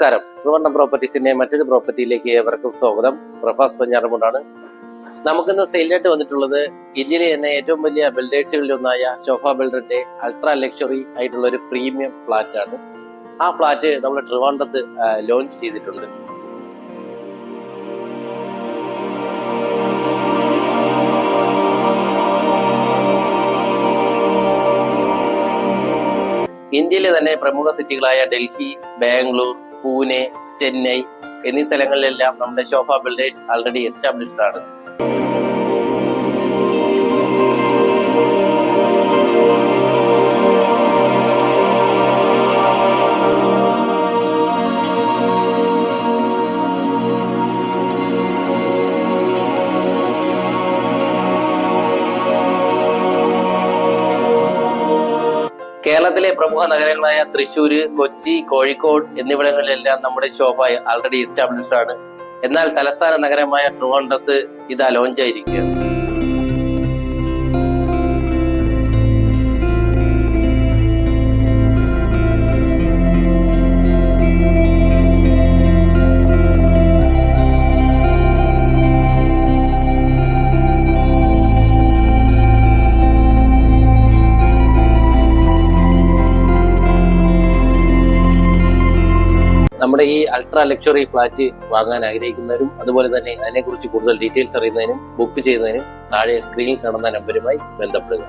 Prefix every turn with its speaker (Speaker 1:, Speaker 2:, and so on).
Speaker 1: നമസ്കാരം. ട്രിവാൻഡ്രം പ്രോപ്പർട്ടീസിന്റെ മറ്റൊരു പ്രോപ്പർട്ടിയിലേക്ക് ഏവർക്കും സ്വാഗതം. പ്രഫാസ് പഞ്ഞാറമൂടാണ്. നമുക്കിന്ന് സെയിലായിട്ട് വന്നിട്ടുള്ളത് ഇന്ത്യയിലെ തന്നെ ഏറ്റവും വലിയ ബിൽഡേഴ്സുകളിൽ ഒന്നായ ശോഭ ബിൽഡറിന്റെ അൾട്രാ ലക്ഷറി ആയിട്ടുള്ള ഒരു പ്രീമിയം ഫ്ലാറ്റ് ആണ്. ആ ഫ്ലാറ്റ് നമ്മൾ ട്രിവാൻഡ്രത്ത് ലോഞ്ച് ചെയ്തിട്ടുണ്ട്. ഇന്ത്യയിലെ തന്നെ പ്രമുഖ സിറ്റികളായ ഡൽഹി, ബാംഗ്ലൂർ, പൂനെ, ചെന്നൈ എന്നീ സ്ഥലങ്ങളിലെല്ലാം നമ്മുടെ ശോഭ ബിൽഡേഴ്സ് ആൾറെഡി എസ്റ്റാബ്ലിഷ്ഡ് ആണ്. കേരളത്തിലെ പ്രമുഖ നഗരങ്ങളായ തൃശ്ശൂര്, കൊച്ചി, കോഴിക്കോട് എന്നിവിടങ്ങളിലെല്ലാം നമ്മുടെ ശോഭ ആൾറെഡി എസ്റ്റാബ്ലിഷ്ഡ് ആണ്. എന്നാൽ തലസ്ഥാന നഗരമായ ട്രിവാൻഡ്രത്ത് ഇതാ ലോഞ്ച് ആയിരിക്കുകയാണ്. നമ്മുടെ ഈ അൾട്രാ ലക്ഷറി ഫ്ലാറ്റ് വാങ്ങാൻ ആഗ്രഹിക്കുന്നവരും അതുപോലെ തന്നെ അതിനെക്കുറിച്ച് കൂടുതൽ ഡീറ്റെയിൽസ് അറിയുന്നതിനും ബുക്ക് ചെയ്യുന്നതിനും താഴെ സ്ക്രീനിൽ കാണുന്ന നമ്പറുമായി ബന്ധപ്പെടുക.